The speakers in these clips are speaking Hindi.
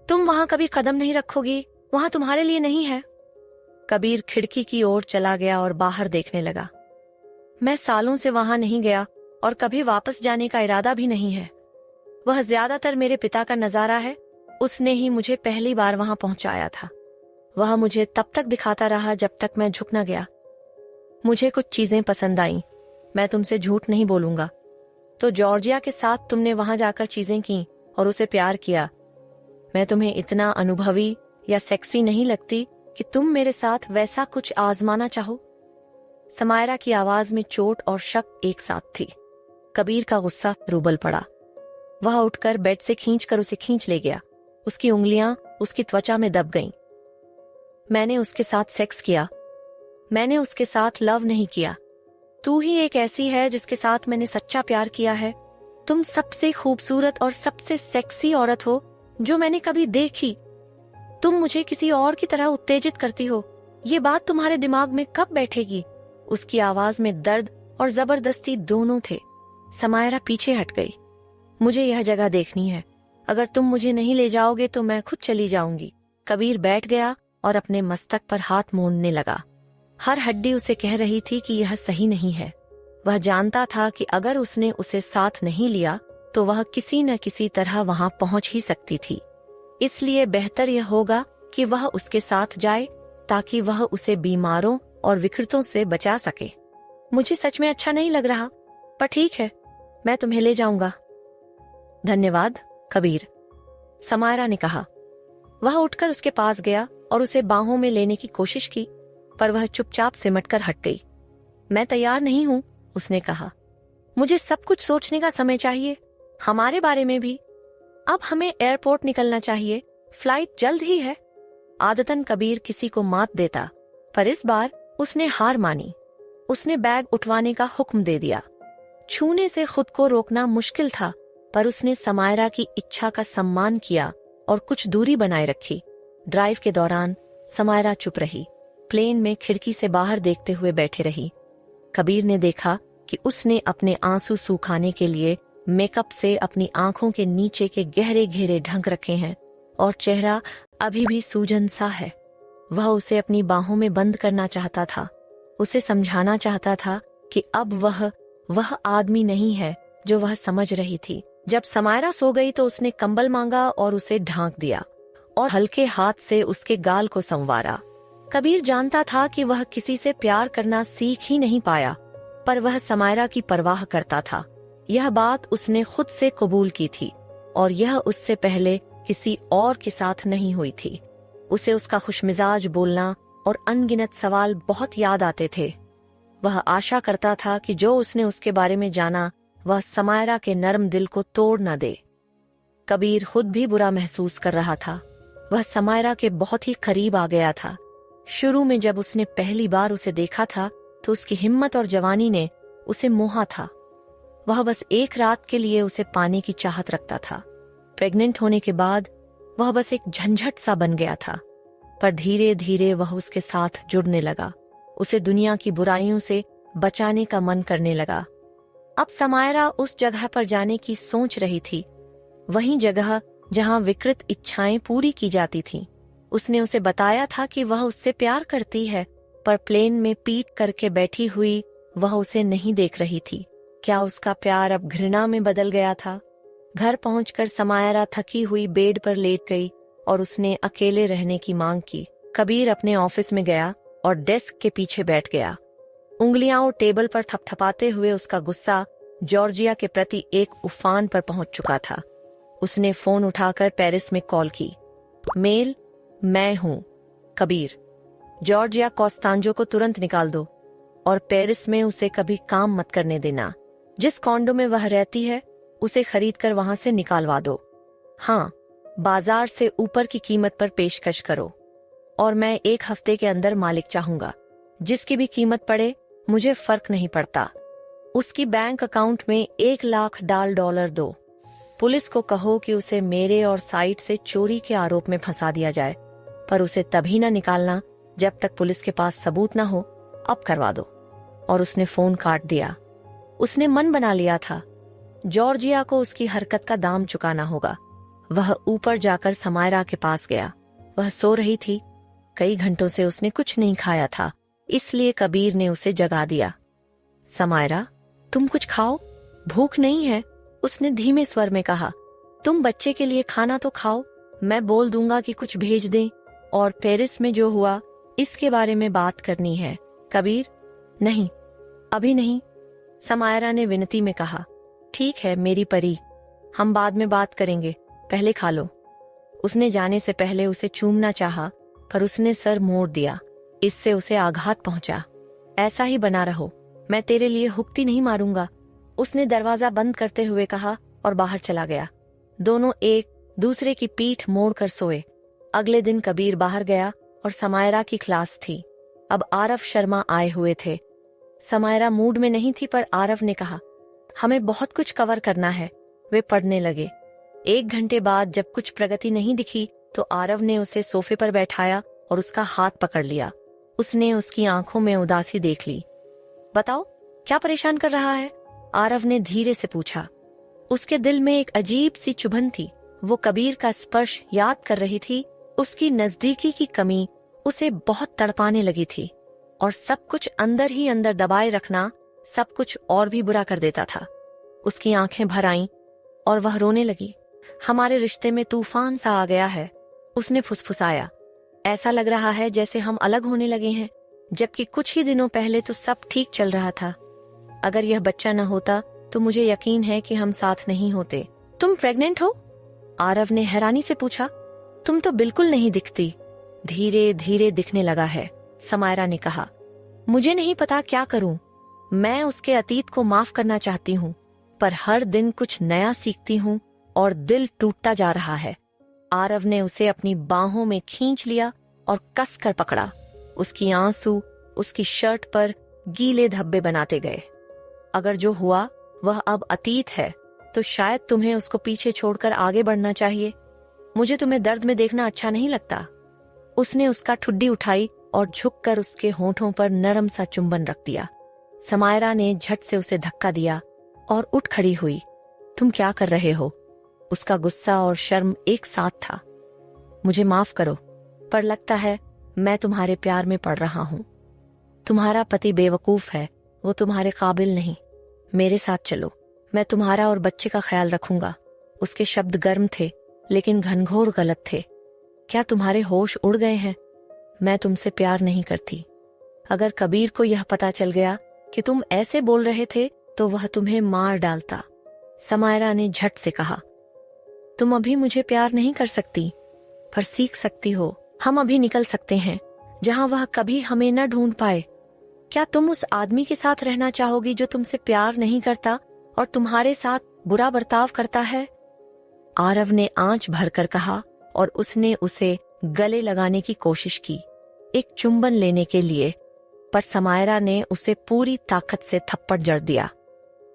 तुम वहां कभी कदम नहीं रखोगी, वहां तुम्हारे लिए नहीं है। कबीर खिड़की की ओर चला गया और बाहर देखने लगा। मैं सालों से वहां नहीं गया और कभी वापस जाने का इरादा भी नहीं है। वह ज्यादातर मेरे पिता का नजारा है, उसने ही मुझे पहली बार वहां पहुंचाया था। वह मुझे तब तक दिखाता रहा जब तक मैं झुक न गया। मुझे कुछ चीजें पसंद आईं, मैं तुमसे झूठ नहीं बोलूंगा। तो जॉर्जिया के साथ तुमने वहां जाकर चीजें की और उसे प्यार किया। मैं तुम्हें इतना अनुभवी या सेक्सी नहीं लगती कि तुम मेरे साथ वैसा कुछ आजमाना चाहो। समायरा की आवाज में चोट और शक एक साथ थी। कबीर का गुस्सा रूबल पड़ा। वह उठकर बेड से खींचकर उसे खींच ले गया। उसकी उंगलियां उसकी त्वचा में दब गईं। मैंने उसके साथ सेक्स किया, मैंने उसके साथ लव नहीं किया। तू ही एक ऐसी है जिसके साथ मैंने सच्चा प्यार किया है। तुम सबसे खूबसूरत और सबसे सेक्सी औरत हो जो मैंने कभी देखी। तुम मुझे किसी और की तरह उत्तेजित करती हो, ये बात तुम्हारे दिमाग में कब बैठेगी? उसकी आवाज में दर्द और जबरदस्ती दोनों थे। समायरा पीछे हट गई। मुझे यह जगह देखनी है, अगर तुम मुझे नहीं ले जाओगे तो मैं खुद चली जाऊंगी। कबीर बैठ गया और अपने मस्तक पर हाथ मोड़ने लगा। हर हड्डी उसे कह रही थी कि यह सही नहीं है। वह जानता था कि अगर उसने उसे साथ नहीं लिया तो वह किसी न किसी तरह वहां पहुंच ही सकती थी। इसलिए बेहतर यह होगा कि वह उसके साथ जाए ताकि वह उसे बीमारों और विकृतों से बचा सके। मुझे सच में अच्छा नहीं लग रहा, पर ठीक है, मैं तुम्हें ले जाऊंगा। धन्यवाद कबीर, समायरा ने कहा। वह उठकर उसके पास गया और उसे बाहों में लेने की कोशिश की, पर वह चुपचाप सिमटकर हट गई। मैं तैयार नहीं हूं, उसने कहा। मुझे सब कुछ सोचने का समय चाहिए, हमारे बारे में भी। अब हमें एयरपोर्ट निकलना चाहिए, फ्लाइट जल्द ही है। आदतन कबीर किसी को मात देता, पर इस बार उसने हार मानी। उसने बैग उठवाने का हुक्म दे दिया। छूने से खुद को रोकना मुश्किल था, पर उसने समायरा की इच्छा का सम्मान किया और कुछ दूरी बनाए रखी। ड्राइव के दौरान समायरा चुप रही, प्लेन में खिड़की से बाहर देखते हुए बैठे रही। कबीर ने देखा कि उसने अपने आंसू सुखाने के लिए मेकअप से अपनी आंखों के नीचे के गहरे घेरे ढक रखे हैं और चेहरा अभी भी सूजन सा है। वह उसे अपनी बाहों में बंद करना चाहता था, उसे समझाना चाहता था कि अब वह आदमी नहीं है जो वह समझ रही थी। जब समायरा सो गई तो उसने कंबल मांगा और उसे ढांक दिया और हल्के हाथ से उसके गाल को संवारा। कबीर जानता था कि वह किसी से प्यार करना सीख ही नहीं पाया, पर वह समायरा की परवाह करता था। यह बात उसने खुद से कबूल की थी और यह उससे पहले किसी और के साथ नहीं हुई थी। उसे उसका खुशमिजाज बोलना और अनगिनत सवाल बहुत याद आते थे। वह आशा करता था कि जो उसने उसके बारे में जाना वह समायरा के नरम दिल को तोड़ न दे। कबीर खुद भी बुरा महसूस कर रहा था। वह समायरा के बहुत ही करीब आ गया था। शुरू में जब उसने पहली बार उसे देखा था तो उसकी हिम्मत और जवानी ने उसे मोहा था। वह बस एक रात के लिए उसे पाने की चाहत रखता था। प्रेग्नेंट होने के बाद वह बस एक झंझट सा बन गया था, पर धीरे धीरे वह उसके साथ जुड़ने लगा। उसे दुनिया की बुराइयों से बचाने का मन करने लगा। अब समायरा उस जगह पर जाने की सोच रही थी, वही जगह जहां विकृत इच्छाएं पूरी की जाती थीं। उसने उसे बताया था कि वह उससे प्यार करती है, पर प्लेन में पीठ करके बैठी हुई वह उसे नहीं देख रही थी। क्या उसका प्यार अब घृणा में बदल गया था? घर पहुंचकर समायरा थकी हुई बेड पर लेट गई और उसने अकेले रहने की मांग की। कबीर अपने ऑफिस में गया और डेस्क के पीछे बैठ गया। उंगलियां और टेबल पर थपथपाते हुए उसका गुस्सा जॉर्जिया के प्रति एक उफान पर पहुंच चुका था। उसने फोन उठाकर पेरिस में कॉल की। मेल, मैं हूं कबीर। जॉर्जिया कोस्तांजो को तुरंत निकाल दो और पेरिस में उसे कभी काम मत करने देना। जिस कॉन्डो में वह रहती है उसे खरीदकर वहां से निकालवा दो। हाँ, बाजार से ऊपर की कीमत पर पेशकश करो और मैं 1 हफ्ते के अंदर मालिक चाहूंगा। जिसकी भी कीमत पड़े मुझे फर्क नहीं पड़ता। उसकी बैंक अकाउंट में $1,00,000 दो। पुलिस को कहो कि उसे मेरे और साइट से चोरी के आरोप में फंसा दिया जाए, पर उसे तभी न निकालना जब तक पुलिस के पास सबूत न हो। अब करवा दो। और उसने फोन काट दिया। उसने मन बना लिया था, जॉर्जिया को उसकी हरकत का दाम चुकाना होगा। वह ऊपर जाकर समायरा के पास गया। वह सो रही थी। कई घंटों से उसने कुछ नहीं खाया था, इसलिए कबीर ने उसे जगा दिया। समायरा, तुम कुछ खाओ, भूख नहीं है, उसने धीमे स्वर में कहा। तुम बच्चे के लिए खाना तो खाओ, मैं बोल दूंगा कि कुछ भेज दें। और पेरिस में जो हुआ इसके बारे में बात करनी है। कबीर, नहीं, अभी नहीं, समायरा ने विनती में कहा। ठीक है मेरी परी, हम बाद में बात करेंगे, पहले खा लो। उसने जाने से पहले उसे चूमना चाहा, पर उसने सर मोड़ दिया। इससे उसे आघात पहुंचा। ऐसा ही बना रहो, मैं तेरे लिए हुक्ती नहीं मारूंगा, उसने दरवाजा बंद करते हुए कहा और बाहर चला गया। दोनों एक दूसरे की पीठ मोड़कर सोए। अगले दिन कबीर बाहर गया और समायरा की क्लास थी। अब आरव शर्मा आए हुए थे। समायरा मूड में नहीं थी, पर आरव ने कहा, हमें बहुत कुछ कवर करना है। वे पढ़ने लगे। 1 घंटे बाद जब कुछ प्रगति नहीं दिखी तो आरव ने उसे सोफे पर बैठाया और उसका हाथ पकड़ लिया। उसने उसकी आंखों में उदासी देख ली। बताओ, क्या परेशान कर रहा है? आरव ने धीरे से पूछा। उसके दिल में एक अजीब सी चुभन थी। वो कबीर का स्पर्श याद कर रही थी। उसकी नजदीकी की कमी उसे बहुत तड़पाने लगी थी, और सब कुछ अंदर ही अंदर दबाए रखना सब कुछ और भी बुरा कर देता था। उसकी आंखें भर आईं और वह रोने लगी। हमारे रिश्ते में तूफान सा आ गया है, उसने फुसफुसाया। ऐसा लग रहा है जैसे हम अलग होने लगे हैं, जबकि कुछ ही दिनों पहले तो सब ठीक चल रहा था। अगर यह बच्चा न होता तो मुझे यकीन है कि हम साथ नहीं होते। तुम प्रेग्नेंट हो? आरव ने हैरानी से पूछा। तुम तो बिल्कुल नहीं दिखती। धीरे धीरे दिखने लगा है, समायरा ने कहा। मुझे नहीं पता क्या करूं। मैं उसके अतीत को माफ करना चाहती हूँ, पर हर दिन कुछ नया सीखती हूँ और दिल टूटता जा रहा है। आरव ने उसे अपनी बाहों में खींच लिया और कस कर पकड़ा। उसकी आंसू उसकी शर्ट पर गीले धब्बे बनाते गए। अगर जो हुआ वह अब अतीत है, तो शायद तुम्हें उसको पीछे छोड़कर आगे बढ़ना चाहिए। मुझे तुम्हें दर्द में देखना अच्छा नहीं लगता। उसने उसका ठुड्डी उठाई और झुककर उसके होठों पर नरम सा चुंबन रख दिया। समायरा ने झट से उसे धक्का दिया और उठ खड़ी हुई। तुम क्या कर रहे हो? उसका गुस्सा और शर्म एक साथ था। मुझे माफ करो, पर लगता है मैं तुम्हारे प्यार में पड़ रहा हूँ। तुम्हारा पति बेवकूफ है, वो तुम्हारे काबिल नहीं। मेरे साथ चलो, मैं तुम्हारा और बच्चे का ख्याल रखूंगा। उसके शब्द गर्म थे, लेकिन घनघोर गलत थे। क्या तुम्हारे होश उड़ गए हैं? मैं तुमसे प्यार नहीं करती। अगर कबीर को यह पता चल गया कि तुम ऐसे बोल रहे थे तो वह तुम्हें मार डालता। समायरा ने झट से कहा। तुम अभी मुझे प्यार नहीं कर सकती, पर सीख सकती हो। हम अभी निकल सकते हैं जहां वह कभी हमें न ढूंढ पाए। क्या तुम उस आदमी के साथ रहना चाहोगी जो तुमसे प्यार नहीं करता और तुम्हारे साथ बुरा बर्ताव करता है? आरव ने आंच भरकर कहा और उसने उसे गले लगाने की कोशिश की, एक चुंबन लेने के लिए, पर समायरा ने उसे पूरी ताकत से थप्पड़ जड़ दिया।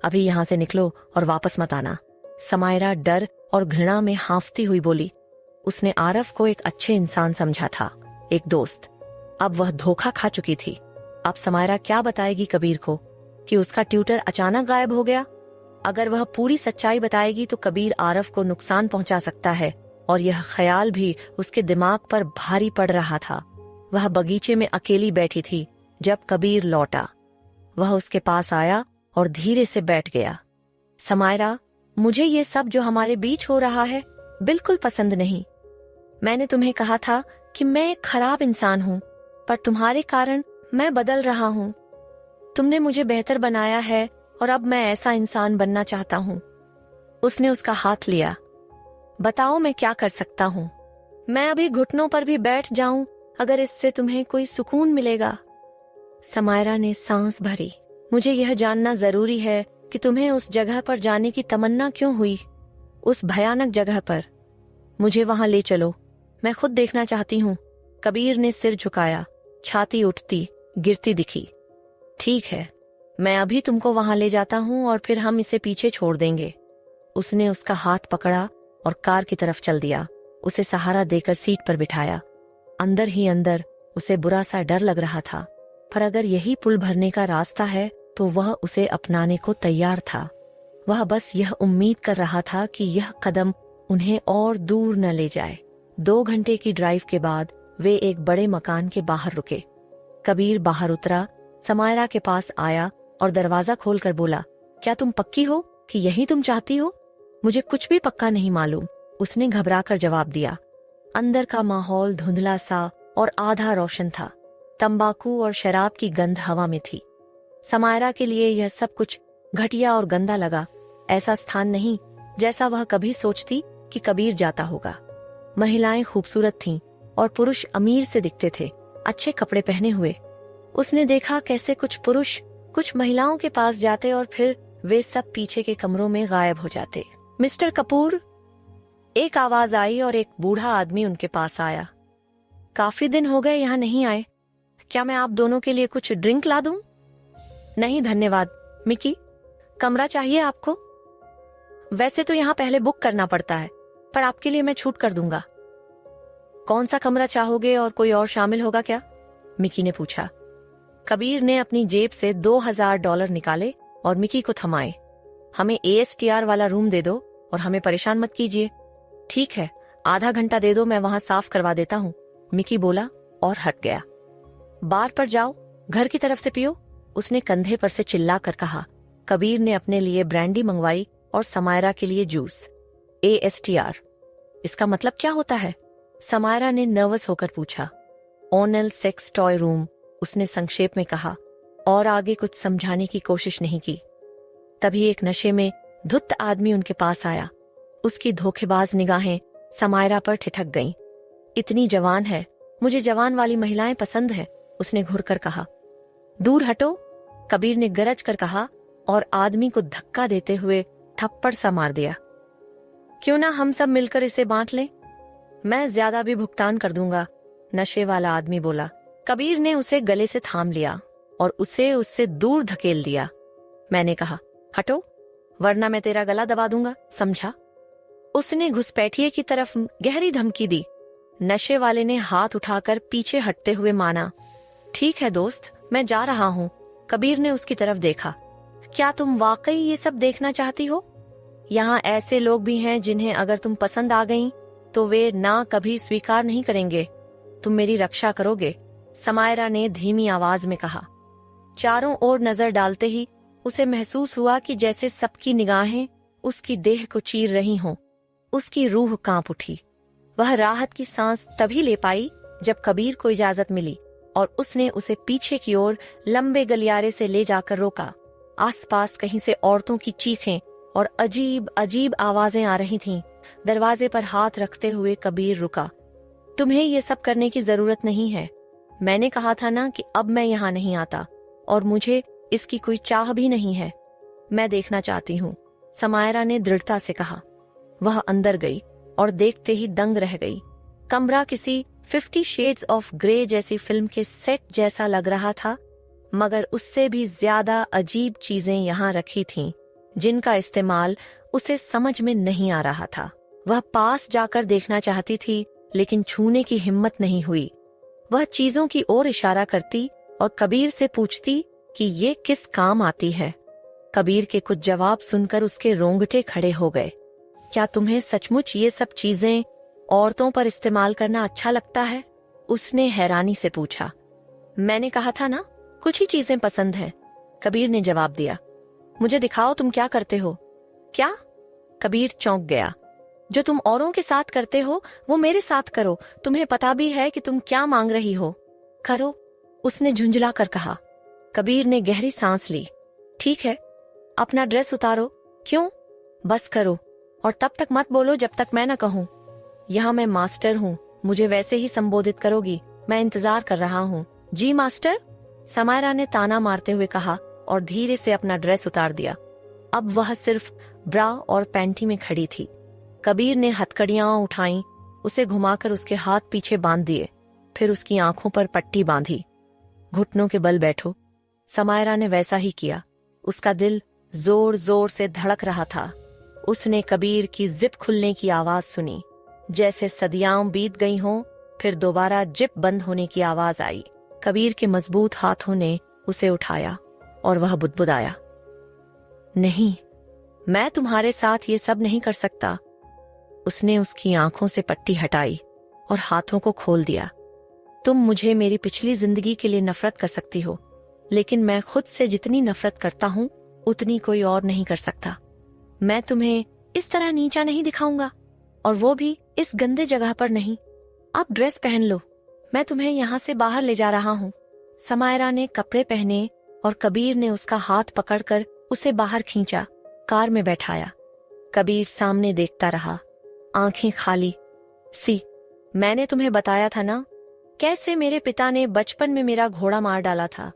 अभी यहां से निकलो और वापस मत आना। समायरा डर और घृणा में हांफती हुई बोली। उसने आरव को एक अच्छे इंसान समझा था, एक दोस्त। अब वह धोखा खा चुकी थी। अब समायरा क्या बताएगी कबीर को कि उसका ट्यूटर अचानक गायब हो गया? अगर वह पूरी सच्चाई बताएगी तो कबीर आरव को नुकसान पहुंचा सकता है, और यह ख्याल भी उसके दिमाग पर भारी पड़ रहा था। वह बगीचे में अकेली बैठी थी जब कबीर लौटा। वह उसके पास आया और धीरे से बैठ गया। समायरा, मुझे ये सब जो हमारे बीच हो रहा है बिल्कुल पसंद नहीं। मैंने तुम्हें कहा था कि मैं एक खराब इंसान हूँ, पर तुम्हारे कारण मैं बदल रहा हूँ। तुमने मुझे बेहतर बनाया है और अब मैं ऐसा इंसान बनना चाहता हूँ। उसने उसका हाथ लिया। बताओ मैं क्या कर सकता हूँ? मैं अभी घुटनों पर भी बैठ जाऊं अगर इससे तुम्हें कोई सुकून मिलेगा। समायरा ने सांस भरी। मुझे यह जानना जरूरी है कि तुम्हें उस जगह पर जाने की तमन्ना क्यों हुई, उस भयानक जगह पर। मुझे वहां ले चलो, मैं खुद देखना चाहती हूँ। कबीर ने सिर झुकाया, छाती उठती गिरती दिखी। ठीक है, मैं अभी तुमको वहां ले जाता हूँ और फिर हम इसे पीछे छोड़ देंगे। उसने उसका हाथ पकड़ा और कार की तरफ चल दिया। उसे सहारा देकर सीट पर बिठाया। अंदर ही अंदर उसे बुरा सा डर लग रहा था, पर अगर यही पुल भरने का रास्ता है तो वह उसे अपनाने को तैयार था। वह बस यह उम्मीद कर रहा था कि यह कदम उन्हें और दूर न ले जाए। 2 घंटे की ड्राइव के बाद वे एक बड़े मकान के बाहर रुके। कबीर बाहर उतरा, समायरा के पास आया और दरवाजा खोलकर बोला, क्या तुम पक्की हो कि यही तुम चाहती हो? मुझे कुछ भी पक्का नहीं मालूम, उसने घबराकर जवाब दिया। अंदर का माहौल धुंधला सा और आधा रोशन था। तंबाकू और शराब की गंध हवा में थी। समायरा के लिए यह सब कुछ घटिया और गंदा लगा। ऐसा स्थान नहीं जैसा वह कभी सोचती कि कबीर जाता होगा। महिलाएं खूबसूरत थीं और पुरुष अमीर से दिखते थे, अच्छे कपड़े पहने हुए। उसने देखा कैसे कुछ पुरुष कुछ महिलाओं के पास जाते और फिर वे सब पीछे के कमरों में गायब हो जाते। मिस्टर कपूर, एक आवाज आई और एक बूढ़ा आदमी उनके पास आया। काफी दिन हो गए यहाँ नहीं आए, क्या मैं आप दोनों के लिए कुछ ड्रिंक ला दूं? नहीं धन्यवाद मिकी, कमरा चाहिए आपको? वैसे तो यहाँ पहले बुक करना पड़ता है, पर आपके लिए मैं छूट कर दूंगा। कौन सा कमरा चाहोगे और कोई और शामिल होगा क्या? मिकी ने पूछा। कबीर ने अपनी जेब से $2000 निकाले और मिकी को थमाए। हमें ASTR वाला रूम दे दो और हमें परेशान मत कीजिए। ठीक है, आधा घंटा दे दो, मैं वहां साफ करवा देता हूँ, मिकी बोला और हट गया। बार पर जाओ, घर की तरफ से पियो, उसने कंधे पर से चिल्ला कर कहा। कबीर ने अपने लिए ब्रांडी मंगवाई और समायरा के लिए जूस। ASTR, इसका मतलब क्या होता है? समायरा ने नर्वस होकर पूछा। ओनल सेक्स टॉय रूम, उसने संक्षेप में कहा और आगे कुछ समझाने की कोशिश नहीं की। तभी एक नशे में धुत आदमी उनके पास आया। उसकी धोखेबाज निगाहें समायरा पर ठिठक गईं। इतनी जवान है, मुझे जवान वाली महिलाएं पसंद हैं, उसने घुरकर कहा। दूर हटो, कबीर ने गरज कर कहा और आदमी को धक्का देते हुए थप्पड़ सा मार दिया। क्यों ना हम सब मिलकर इसे बांट लें? मैं ज्यादा भी भुगतान कर दूंगा, नशे वाला आदमी बोला। कबीर ने उसे गले से थाम लिया और उसे उससे दूर धकेल दिया। मैंने कहा, हटो वरना मैं तेरा गला दबा दूंगा, समझा? उसने घुसपैठिए की तरफ गहरी धमकी दी। नशे वाले ने हाथ उठाकर पीछे हटते हुए माना। ठीक है दोस्त, मैं जा रहा हूँ। कबीर ने उसकी तरफ देखा। क्या तुम वाकई ये सब देखना चाहती हो? यहाँ ऐसे लोग भी हैं जिन्हें अगर तुम पसंद आ गईं तो वे ना कभी स्वीकार नहीं करेंगे। तुम मेरी रक्षा करोगे, समायरा ने धीमी आवाज में कहा। चारों ओर नजर डालते ही उसे महसूस हुआ कि जैसे सबकी निगाहें उसकी देह को चीर रही हों। उसकी रूह कांप उठी। वह राहत की सांस तभी ले पाई जब कबीर को इजाजत मिली और उसने उसे पीछे की ओर लंबे गलियारे से ले जाकर रोका। आसपास कहीं से औरतों की चीखें और अजीब अजीब आवाजें आ रही थीं। दरवाजे पर हाथ रखते हुए कबीर रुका। तुम्हें ये सब करने की जरूरत नहीं है। मैंने कहा था ना कि अब मैं यहाँ नहीं आता, और मुझे इसकी कोई चाह भी नहीं है। मैं देखना चाहती हूँ, समायरा ने दृढ़ता से कहा। वह अंदर गई और देखते ही दंग रह गई। कमरा किसी 50 शेड्स ऑफ ग्रे जैसी फिल्म के सेट जैसा लग रहा था, मगर उससे भी ज्यादा अजीब चीजें यहाँ रखी थीं, जिनका इस्तेमाल उसे समझ में नहीं आ रहा था। वह पास जाकर देखना चाहती थी, लेकिन छूने की हिम्मत नहीं हुई। वह चीजों की ओर इशारा करती और कबीर से पूछती कि ये किस काम आती है। कबीर के कुछ जवाब सुनकर उसके रोंगटे खड़े हो गए। क्या तुम्हें सचमुच ये सब चीजें औरतों पर इस्तेमाल करना अच्छा लगता है? उसने हैरानी से पूछा। मैंने कहा था ना, कुछ ही चीजें पसंद हैं, कबीर ने जवाब दिया। मुझे दिखाओ तुम क्या करते हो। क्या? कबीर चौंक गया। जो तुम औरों के साथ करते हो वो मेरे साथ करो। तुम्हें पता भी है कि तुम क्या मांग रही हो। करो, उसने झुंझला कर कहा। कबीर ने गहरी सांस ली। ठीक है, अपना ड्रेस उतारो। क्यों? बस करो, और तब तक मत बोलो जब तक मैं न कहूँ। यहाँ मैं मास्टर हूँ, मुझे वैसे ही संबोधित करोगी। मैं इंतजार कर रहा हूँ। जी मास्टर, समायरा ने ताना मारते हुए कहा और धीरे से अपना ड्रेस उतार दिया। अब वह सिर्फ ब्रा और पैंटी में खड़ी थी। कबीर ने हथकड़ियां उठाईं, उसे घुमाकर उसके हाथ पीछे बांध दिए, फिर उसकी आंखों पर पट्टी बांधी। घुटनों के बल बैठो। समायरा ने वैसा ही किया। उसका दिल जोर जोर से धड़क रहा था। उसने कबीर की जिप खुलने की आवाज सुनी, जैसे सदियां बीत गई हों। फिर दोबारा जिप बंद होने की आवाज आई। कबीर के मजबूत हाथों ने उसे उठाया और वह बुदबुदाया, नहीं, मैं तुम्हारे साथ ये सब नहीं कर सकता। उसने उसकी आंखों से पट्टी हटाई और हाथों को खोल दिया। तुम मुझे मेरी पिछली जिंदगी के लिए नफरत कर सकती हो, लेकिन मैं खुद से जितनी नफरत करता हूँ उतनी कोई और नहीं कर सकता। मैं तुम्हें इस तरह नीचा नहीं दिखाऊंगा, और वो भी इस गंदे जगह पर नहीं। आप ड्रेस पहन लो, मैं तुम्हें यहाँ से बाहर ले जा रहा हूँ। समायरा ने कपड़े पहने और कबीर ने उसका हाथ पकड़कर उसे बाहर खींचा, कार में बैठाया। कबीर सामने देखता रहा, आंखें खाली सी। मैंने तुम्हें बताया था ना, कैसे मेरे पिता ने बचपन में मेरा घोड़ा मार डाला था।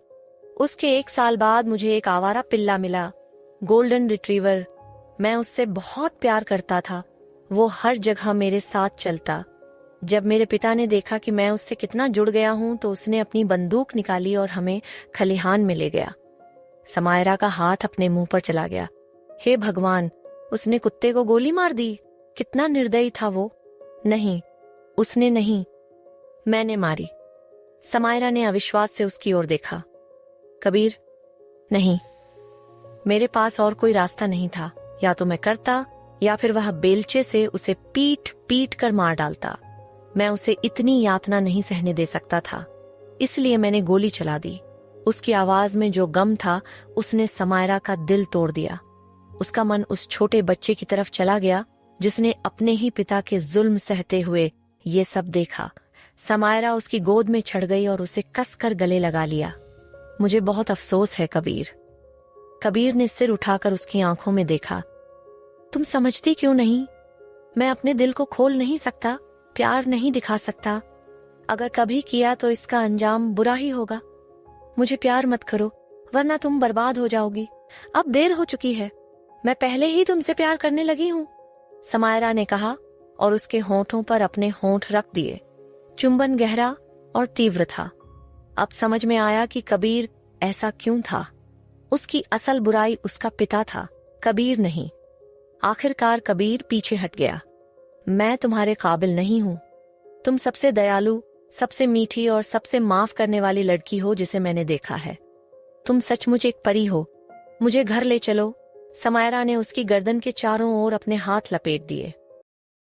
उसके 1 साल बाद मुझे एक आवारा पिल्ला मिला, गोल्डन रिट्रीवर। मैं उससे बहुत प्यार करता था, वो हर जगह मेरे साथ चलता। जब मेरे पिता ने देखा कि मैं उससे कितना जुड़ गया हूं तो उसने अपनी बंदूक निकाली और हमें खलिहान में ले गया। समायरा का हाथ अपने मुंह पर चला गया। हे भगवान, उसने कुत्ते को गोली मार दी। कितना निर्दयी था वो। नहीं, उसने नहीं, मैंने मारी। समायरा ने अविश्वास से उसकी ओर देखा। कबीर, नहीं, मेरे पास और कोई रास्ता नहीं था। या तो मैं करता या फिर वह बेलचे से उसे पीट पीट कर मार डालता। मैं उसे इतनी यातना नहीं सहने दे सकता था, इसलिए मैंने गोली चला दी। उसकी आवाज में जो गम था उसने समायरा का दिल तोड़ दिया। उसका मन उस छोटे बच्चे की तरफ चला गया जिसने अपने ही पिता के जुल्म सहते हुए ये सब देखा। समायरा उसकी गोद में चढ़ गई और उसे कसकर गले लगा लिया। मुझे बहुत अफसोस है कबीर। कबीर ने सिर उठाकर उसकी आंखों में देखा। तुम समझती क्यों नहीं? मैं अपने दिल को खोल नहीं सकता, प्यार नहीं दिखा सकता। अगर कभी किया तो इसका अंजाम बुरा ही होगा। मुझे प्यार मत करो, वरना तुम बर्बाद हो जाओगी। अब देर हो चुकी है, मैं पहले ही तुमसे प्यार करने लगी हूँ, समायरा ने कहा और उसके होठों पर अपने होंठ रख दिए। चुंबन गहरा और तीव्र था। अब समझ में आया कि कबीर ऐसा क्यों था। उसकी असल बुराई उसका पिता था, कबीर नहीं। आखिरकार कबीर पीछे हट गया। मैं तुम्हारे काबिल नहीं हूं। तुम सबसे दयालु, सबसे मीठी और सबसे माफ करने वाली लड़की हो जिसे मैंने देखा है। तुम सचमुच एक परी हो। मुझे घर ले चलो। समायरा ने उसकी गर्दन के चारों ओर अपने हाथ लपेट दिए।